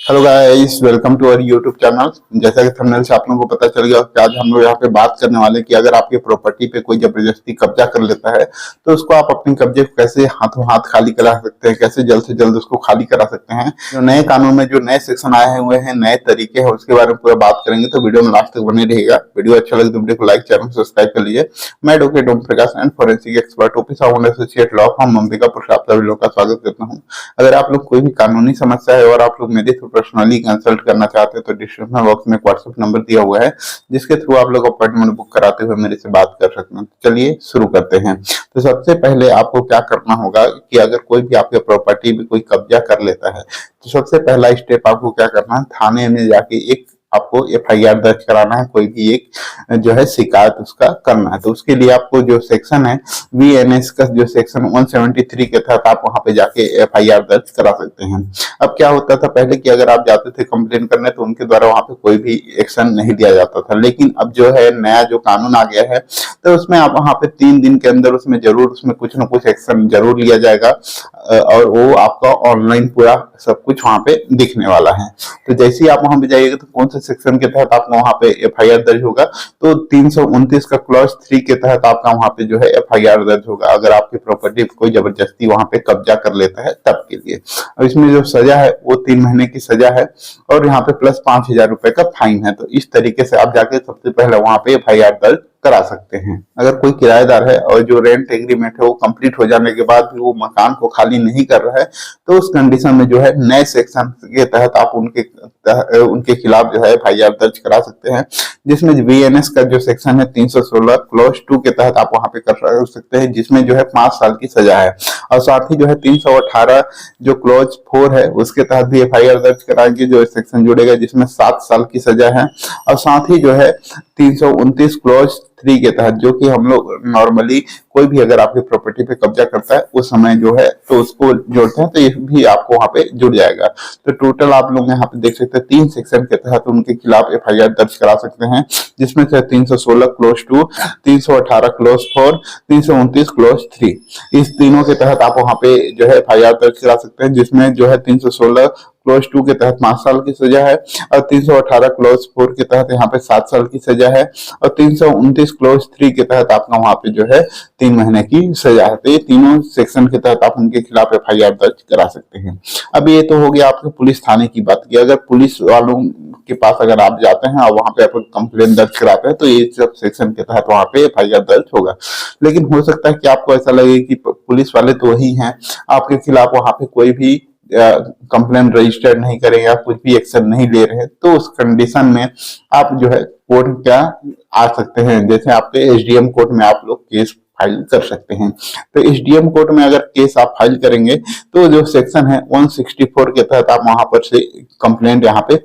Hello guys, welcome to our YouTube channel. जैसा कि thumbnail से आप लोगों को पता चल गया कि आज हम लोग यहाँ पे बात करने वाले हैं कि अगर आपके प्रॉपर्टी पे कोई जबरदस्ती कब्जा कर लेता है तो उसको आप अपने कब्जे को कैसे हाथों हाथ खाली करा सकते हैं, कैसे जल्द से जल्द उसको खाली करा सकते हैं। जो नए कानून में जो नए सेक्शन आए हुए हैं, नए तरीके हैं, उसके बारे में पूरा बात करेंगे, तो वीडियो में लास्ट तक बने रहेगा। वीडियो अच्छा लगे तो वीडियो को लाइक, चैनल सब्सक्राइब कर लीजिए। मैं advocate Om Prakash and forensic expert office of associate law firm Ambikapur से आप सभी लोगों का स्वागत करता हूँ। अगर आप लोग कोई भी कानूनी समस्या है और आप लोग मेरे थ्रू पर्सनली कंसल्ट करना चाहते हैं तो डिस्क्रिप्शन बॉक्स में व्हाट्सएप नंबर दिया हुआ है, जिसके थ्रू आप लोग अपॉइंटमेंट बुक कराते हुए मेरे से बात कर सकते हैं। चलिए शुरू करते हैं। तो सबसे पहले आपको क्या करना होगा कि अगर कोई भी आपके प्रॉपर्टी में कोई कब्जा कर लेता है तो सबसे पहला स्टेप आपको क्या करना है, थाने में जाके एक आपको एफआईआर दर्ज कराना है। कोई भी एक जो है शिकायत उसका करना है। तो उसके लिए आपको जो सेक्शन है वीएनएस का जो सेक्शन 173 के तहत आप वहां पे जाके एफआईआर दर्ज करा सकते हैं। अब क्या होता था पहले कि अगर आप जाते थे कंप्लेन करने तो उनके द्वारा वहां पे कोई भी एक्शन नहीं लिया जाता था, लेकिन अब जो है नया जो कानून आ गया है तो उसमें आप वहां पे 3 दिन के अंदर उसमें जरूर उसमें कुछ ना कुछ एक्शन जरूर लिया जाएगा और वो आपका ऑनलाइन पूरा सब कुछ वहां पे दिखने वाला है। तो जैसे ही आप वहां पे जाइएगा तो कौन से सेक्शन के तहत आपका वहां पे एफआईआर दर्ज होगा, तो 329 का क्लॉज 3 के तहत आपका वहां पे जो है एफआईआर दर्ज होगा अगर आपकी प्रॉपर्टी कोई जबरदस्ती वहां पे कब्जा कर लेता है तब के लिए। और इसमें जो सजा है वो 3 महीने की सजा है और यहाँ पे प्लस 5,000 रुपए का फाइन है। तो इस तरीके से आप जाके सबसे पहले वहां पे एफआईआर दर्ज करा सकते हैं। अगर कोई किराएदार है और जो रेंट एग्रीमेंट है वो कंप्लीट हो जाने के बाद भी वो मकान को खाली नहीं कर रहा है तो उस कंडीशन में जो है नए सेक्शन के तहत आप उनके खिलाफ जो है एफआईआर दर्ज करा सकते हैं, जिसमें वीएनएस का जो सेक्शन है 316 क्लॉज 2 के तहत आप वहां पे कर सकते हैं, जिसमें जो है 5 साल की सजा है। और साथ ही जो है 318 जो क्लॉज 4 है उसके तहत भी एफआईआर दर्ज कराएंगे, जो सेक्शन जुड़ेगा जिसमें 7 साल की सजा है। और साथ ही जो है 329 क्लॉज 3 के तहत, जो कि हम लोग नॉर्मली कोई भी अगर आपकी प्रॉपर्टी पे कब्जा करता है उस समय जो है तो उसको जोड़ते हैं, तो ये भी आपको वहां पे जुड़ जाएगा। तो टोटल आप लोग यहाँ पे देख सकते हैं 3 सेक्शन के तहत उनके खिलाफ एफआईआर दर्ज करा सकते हैं, जिसमें से 316 क्लोज 2, 318 क्लोज 4, 329 क्लोज 3, इस तीनों के तहत आप वहां पे जो है एफआईआर दर्ज करा सकते हैं, जिसमें जो है 316 क्लोज 2 के तहत 5 साल की सजा है और 318 क्लोज 4 के तहत यहाँ पे 7 साल की सजा है और 329 क्लोज 3 के तहत आपका वहां पे जो है 3 महीने की सजा है। तो ये तीनों सेक्शन के तहत आप उनके खिलाफ एफआईआर दर्ज करा सकते हैं। अब ये तो हो गया आपके पुलिस थाने की बात की। अगर पुलिस वालों के पास अगर आप जाते हैं और वहां पे आप कंप्लेन दर्ज कराते हैं तो ये सब सेक्शन के तहत वहां पे एफआईआर दर्ज होगा। लेकिन हो सकता है कि आपको ऐसा लगे कि पुलिस वाले तो वही हैं, आपके खिलाफ वहां पे कोई भी कंप्लेन रजिस्टर्ड नहीं करें या कुछ भी एक्शन नहीं ले रहे हैं, तो उस कंडीशन में आप जो है कोर्ट क्या आ सकते हैं। जैसे आपके एसडीएम कोर्ट में आप लोग केस फाइल कर सकते हैं। तो एसडीएम कोर्ट में अगर केस आप फाइल करेंगे तो जो सेक्शन है 164 के तहत आप वहां पर से कंप्लेंट यहाँ पे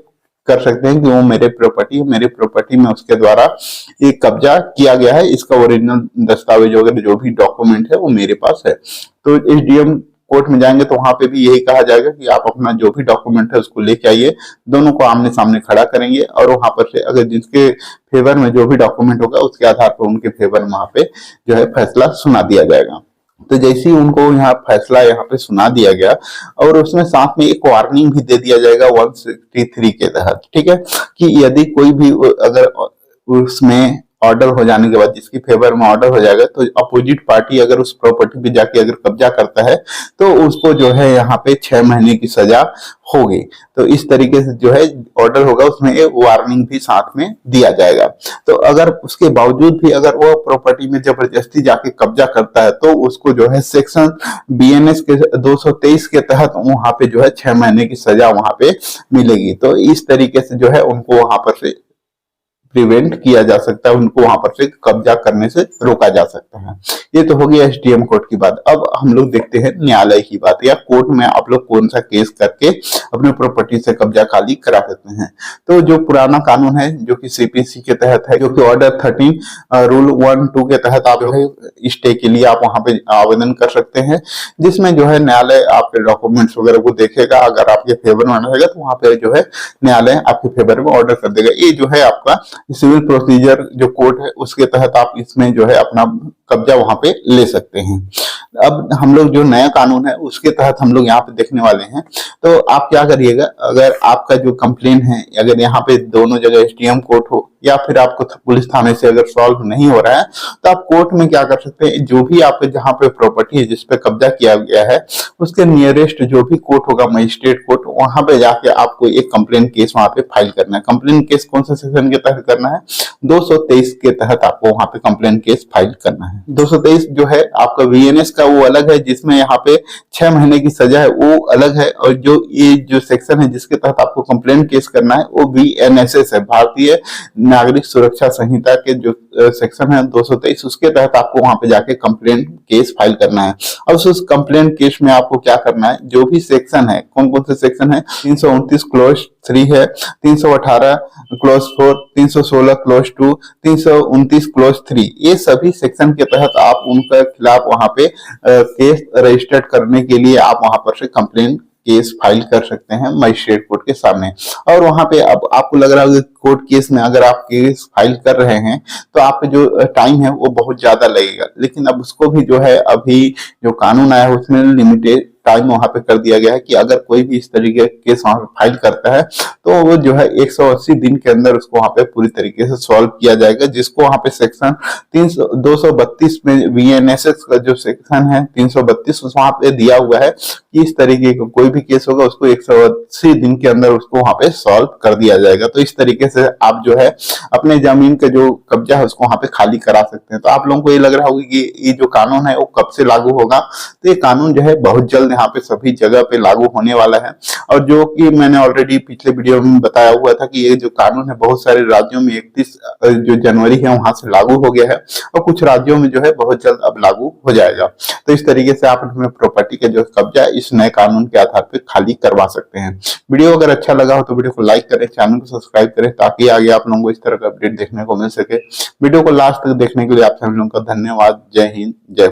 कर सकते हैं कि वो मेरे प्रॉपर्टी में उसके द्वारा एक कब्जा किया गया है, इसका ओरिजिनल दस्तावेज वगैरह जो भी डॉक्यूमेंट है वो मेरे पास है। तो एसडीएम कोर्ट में जाएंगे तो वहां पे भी यही कहा जाएगा कि आप अपना जो भी डॉक्यूमेंट है उसको लेके आइए, दोनों को आमने सामने खड़ा करेंगे और वहां पर से अगर जिसके फेवर में जो भी डॉक्यूमेंट होगा उसके आधार पर उनके फेवर में वहां पे जो है फैसला सुना दिया जाएगा। तो जैसे ही उनको यहाँ फैसला यहाँ पे सुना दिया गया और उसमें साथ में एक वार्निंग भी दे दिया जाएगा 163 के तहत, ठीक है, कि यदि कोई भी अगर उसमें ऑर्डर हो जाने के बाद जिसकी फेवर में ऑर्डर हो जाएगा तो अपोजिट पार्टी अगर उस प्रॉपर्टी पे जाके अगर कब्जा करता है तो उसको जो है यहाँ पे 6 महीने की सजा होगी। तो इस तरीके से जो है ऑर्डर होगा उसमें एक वार्निंग भी साथ में दिया जाएगा। तो अगर उसके बावजूद भी अगर वो प्रॉपर्टी में जबरदस्ती जाके कब्जा करता है तो उसको जो है सेक्शन बीएनएस के 223 के तहत वहां पे जो है 6 महीने की सजा वहां पे मिलेगी। तो इस तरीके से जो है उनको वहां पर से प्रिवेंट किया जा सकता है, उनको वहां पर से कब्जा करने से रोका जा सकता है। ये तो हो गया एसडीएम कोर्ट की बात। अब हम लोग देखते हैं न्यायालय की बात, या कोर्ट में आप लोग कौन सा केस करके अपने प्रॉपर्टी से कब्जा खाली करा सकते हैं। तो जो पुराना कानून है जो कि सीपीसी के तहत है, जो कि ऑर्डर 13 रूल 1-2 के तहत आप जो है स्टे के लिए आप वहां पे आवेदन कर सकते हैं, जिसमें जो है न्यायालय आपके डॉक्यूमेंट्स वगैरह को देखेगा, अगर आपके फेवर में रहेगा तो वहां पे जो है न्यायालय आपके फेवर में ऑर्डर कर देगा। ये जो है आपका सिविल प्रोसीजर जो कोर्ट है उसके तहत आप इसमें जो है अपना कब्जा वहां पे ले सकते हैं। अब हम लोग जो नया कानून है उसके तहत हम लोग यहाँ पे देखने वाले हैं। तो आप क्या करिएगा, अगर आपका जो कंप्लेन है अगर यहाँ पे दोनों जगह एसडीएम कोर्ट हो या फिर आपको पुलिस थाने से अगर सॉल्व नहीं हो रहा है, तो आप कोर्ट में क्या कर सकते हैं, जो भी आपके जहाँ पे प्रॉपर्टी है जिसपे कब्जा किया गया है उसके नियरेस्ट जो भी कोर्ट होगा, मजिस्ट्रेट कोर्ट, वहां पे जाके आपको एक कंप्लेन केस वहां पे फाइल करना है। कंप्लेन केस कौन से सेक्शन के तहत करना है, 223 के तहत आपको वहां पे कंप्लेन केस फाइल करना है। 223 जो है आपका वीएनएस का वो अलग है, जिसमें यहाँ पे 6 महीने की सजा है वो अलग है, और जो ये जो सेक्शन है जिसके तहत आपको कंप्लेन केस करना है वो वीएनएसएस है, भारतीय नागरिक सुरक्षा संहिता के जो सेक्शन है 223, उसके तहत आपको वहां पे जाके कंप्लेन केस फाइल करना है। अब उस कंप्लेन केस में आपको क्या करना है, जो भी सेक्शन है, कौन कौन से सेक्शन है, 329 क्लोज 3 है, 318 क्लोज 4, 316 क्लोज 2, 329 क्लोज 3, ये सभी सेक्शन के तहत आप उनके खिलाफ वहां पे केस रजिस्टर्ड करने के लिए आप वहां पर से कंप्लेन केस फाइल कर सकते हैं मजिस्ट्रेट कोर्ट के सामने। और वहां पे अब आपको लग रहा होगा कोर्ट केस में अगर आप केस फाइल कर रहे हैं तो आपका जो टाइम है वो बहुत ज्यादा लगेगा, लेकिन अब उसको भी जो है अभी जो कानून आया है उसमें लिमिटेड टाइम वहां पे कर दिया गया है कि अगर कोई भी इस तरीके के केस वहां पे फाइल करता है तो वो जो है 180 दिन के अंदर उसको वहां पे पूरी तरीके से सॉल्व किया जाएगा, जिसको वहां पे सेक्शन 232 में वीएनएसएस का जो सेक्शन है 332 वहां पे दिया हुआ है कि इस तरीके का कोई भी केस होगा उसको 180 दिन के अंदर उसको वहां पे सॉल्व कर दिया जाएगा। तो इस तरीके से आप जो है अपने जमीन का जो कब्जा है उसको वहां पे खाली करा सकते हैं। तो आप लोगों को ये लग रहा होगा कि ये जो कानून है वो कब से लागू होगा, तो ये कानून जो है बहुत जल्द यहाँ पे सभी जगह पे लागू होने वाला है। और जो कि मैंने ऑलरेडी पिछले वीडियो में बताया हुआ था कि ये जो कानून है बहुत सारे राज्यों में 31 जो जनवरी है वहां से लागू हो गया है, और कुछ राज्यों में जो है बहुत जल्द अब लागू हो जाएगा। तो इस तरीके से आप अपने प्रॉपर्टी का जो कब्जा है इस नए कानून के आधार पर खाली करवा सकते हैं। वीडियो अगर अच्छा लगा हो तो वीडियो को लाइक करें, चैनल को सब्सक्राइब करें, ताकि आगे आप लोगों को इस तरह का अपडेट देखने को मिल सके। वीडियो को लास्ट तक देखने के लिए आप सभी लोगों का धन्यवाद। जय हिंद, जय